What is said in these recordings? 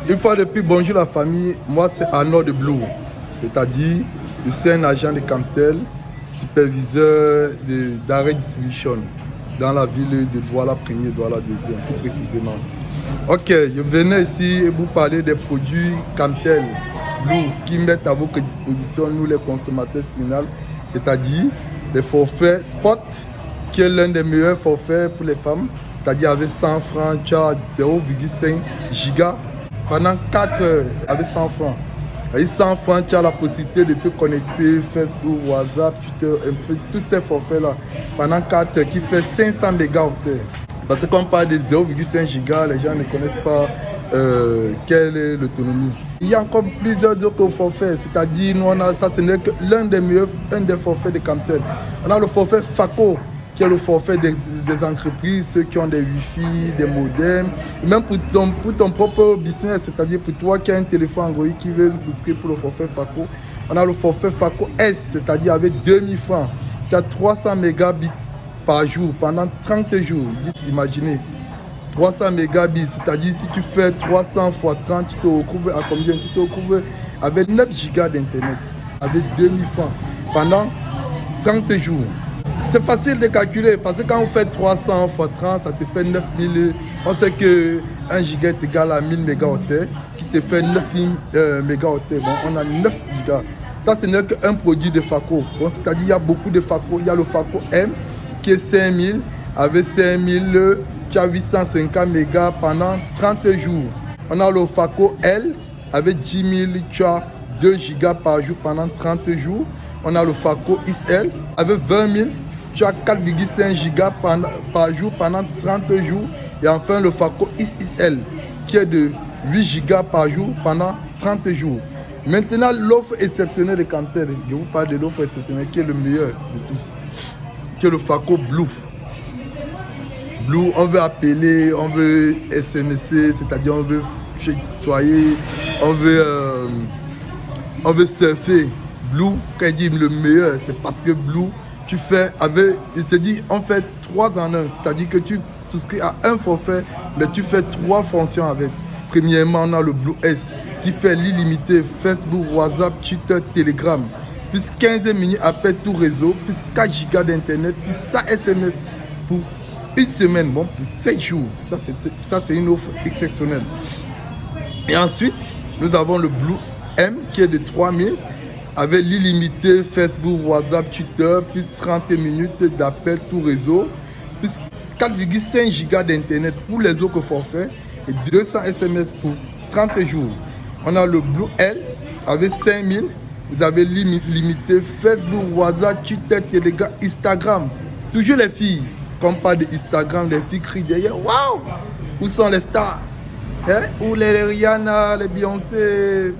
Une fois de plus, bonjour la famille, moi c'est Arnaud de Blue, c'est-à-dire je suis un agent de Camtel, superviseur d'arrêt distribution dans la ville de Douala 1er, Douala 2e, plus précisément. Ok, je venais ici vous parler des produits Camtel Blue qui mettent à votre disposition nous les consommateurs finaux, c'est-à-dire les forfaits Spot, qui est l'un des meilleurs forfaits pour les femmes, c'est-à-dire avec 100 francs, tu as 0,5 giga pendant 4 heures avec 100 francs. Avec 100 francs, tu as la possibilité de te connecter, Facebook, WhatsApp, Twitter, tous ces forfaits-là pendant 4 heures qui fait 500 mégaoctets. Parce qu'on parle de 0,5 giga, les gens ne connaissent pas quelle est l'autonomie. Il y a encore plusieurs autres forfaits, c'est-à-dire, nous on a, ça ce n'est que l'un des meilleurs, un des forfaits de Camtel. On a le forfait FACO, qui est le forfait des entreprises, ceux qui ont des Wi-Fi, des modems, même pour ton propre business, c'est-à-dire pour toi qui as un téléphone Android qui veut souscrire pour le forfait FACO. On a le forfait FACO S, c'est-à-dire avec 2000 francs, qui a 300 mégabits par jour pendant 30 jours. Imaginez, 300 mégabits, c'est-à-dire si tu fais 300 x 30, tu te retrouves à combien? Tu te retrouves avec 9 gigas d'internet, avec 2000 francs pendant 30 jours. C'est facile de calculer parce que quand on fait 300 x 30, ça te fait 9000. On sait que 1 giga est égal à 1000 mégaoctets, qui te fait 9000 mégaoctets. Bon, on a 9 gigas. Ça, ce n'est qu'un produit de FACO. Bon, c'est-à-dire qu'il y a beaucoup de FACO. Il y a le FACO M qui est 5000. Avec 5000, tu as 850 mégas pendant 30 jours. On a le FACO L avec 10 000, tu as 2 gigas par jour pendant 30 jours. On a le FACO XL avec 20 000. Tu as 4,5 gigas par jour pendant 30 jours. Et enfin le FACO XXL qui est de 8 gigas par jour pendant 30 jours. Maintenant l'offre exceptionnelle de Camtel, je vous parle de l'offre exceptionnelle qui est le meilleur de tous, qui est le FACO Blue. Blue, on veut appeler, on veut SMSer, c'est-à-dire on veut tutoyer, on veut surfer. Blue, quand il dit le meilleur, c'est parce que Blue, tu fais avec, il te dit, on fait 3 en 1, c'est-à-dire que tu souscris à un forfait, mais tu fais 3 fonctions avec. Premièrement, on a le Blue S qui fait l'illimité Facebook, WhatsApp, Twitter, Telegram, plus 15 minutes appel tout réseau, plus 4 gigas d'internet, plus 100 SMS pour une semaine, bon, pour 7 jours. Ça, c'est une offre exceptionnelle. Et ensuite, nous avons le Blue M qui est de 3000. Avec l'illimité Facebook, WhatsApp, Twitter, plus 30 minutes d'appel tout réseau, plus 4,5 gigas d'internet pour les autres forfaits et 200 SMS pour 30 jours. On a le Blue L avec 5000. Vous avez limité Facebook, WhatsApp, Twitter, Telegram, Instagram. Toujours les filles. Quand on parle d'Instagram, les filles crient derrière. Waouh! Où sont les stars? Où les Rihanna, les Beyoncé?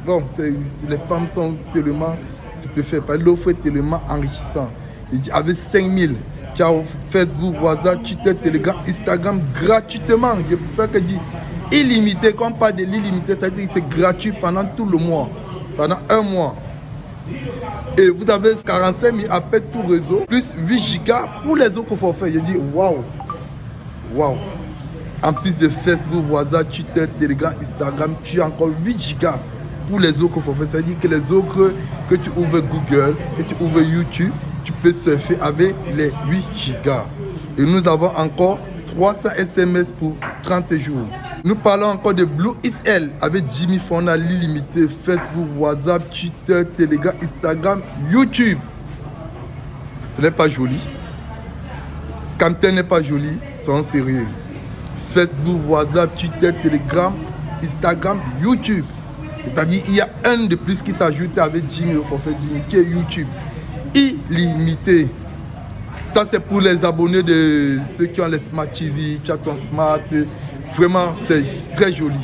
Bon, les femmes sont tellement stupéfaites. L'offre est tellement enrichissante. Avec 5000, tu as Facebook, WhatsApp, Twitter, Telegram, Instagram gratuitement. Je peux faire que dire illimité. Quand on parle de l'illimité, c'est-à-dire que c'est gratuit pendant tout le mois, pendant un mois. Et vous avez 45 000 appels tout réseau, plus 8 gigas pour les autres forfaits. Je dis waouh, waouh. En plus de Facebook, WhatsApp, Twitter, Telegram, Instagram, tu as encore 8 gigas. Pour les autres forfaits, c'est-à-dire que les autres, que tu ouvres Google, que tu ouvres YouTube, tu peux surfer avec les 8 gigas. Et nous avons encore 300 SMS pour 30 jours. Nous parlons encore de Blue XL avec 10 000 francs à l'illimité, Facebook, WhatsApp, Twitter, Telegram, Instagram, YouTube. Ce n'est pas joli. Camtel n'est pas joli, soyons sérieux. Facebook, WhatsApp, Twitter, Telegram, Instagram, YouTube. C'est-à-dire qu'il y a un de plus qui s'ajoute avec 10 000 forfait 10 000, qui est YouTube. Illimité. Ça, c'est pour les abonnés de ceux qui ont les Smart TV, tu as ton Smart. Vraiment, c'est très joli.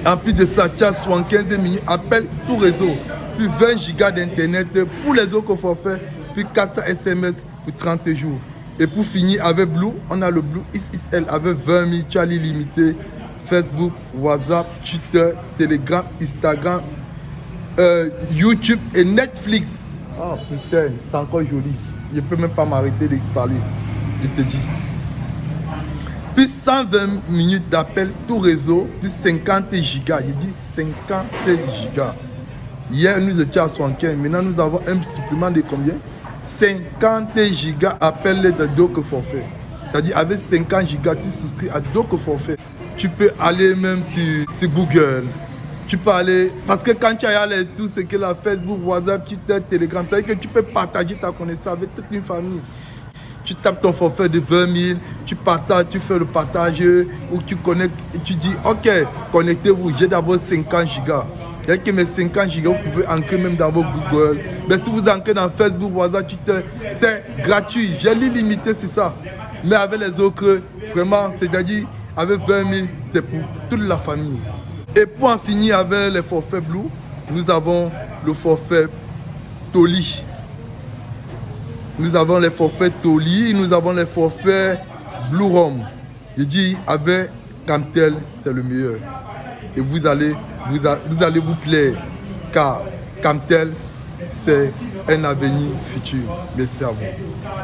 En plus de ça, tu as 75 minutes appel tout réseau, plus 20 gigas d'internet pour les autres forfaits, plus 400 SMS pour 30 jours. Et pour finir avec Blue, on a le Blue XXL avec 20 000, tu as l'illimité. Facebook, WhatsApp, Twitter, Telegram, Instagram, YouTube et Netflix. Oh putain, c'est encore joli. Je ne peux même pas m'arrêter de parler. Je te dis. plus 120 minutes d'appel tout réseau, plus 50 gigas. J'ai dit 50 gigas. Hier, nous étions à 75. Maintenant, nous avons un supplément de combien? 50 gigas appel de Doc forfait. C'est-à-dire, avec 50 gigas, tu souscris à Doc forfait. Tu peux aller même sur Google. Tu peux aller... Parce que quand tu as tout ce que la Facebook, WhatsApp, Twitter, Telegram, ça veut dire que tu peux partager ta connaissance avec toute une famille. Tu tapes ton forfait de 20 000, tu partages, tu fais le partage, ou tu connectes, et tu dis, ok, connectez-vous, j'ai d'abord 50 gigas. C'est-à-dire que mes 50 gigas, vous pouvez ancrer même dans vos Google. Mais si vous ancrez dans Facebook, WhatsApp, Twitter, c'est gratuit. J'ai l'illimité, c'est ça. Mais avec les autres, vraiment, c'est-à-dire, avec 20 000, c'est pour toute la famille. Et pour en finir avec les forfaits Blue, nous avons le forfait Toli. Nous avons les forfaits Toli, nous avons les forfaits Blue Rom. Je dis, avec Camtel, c'est le meilleur. Et vous allez vous plaire, car Camtel, c'est un avenir futur. Merci à vous.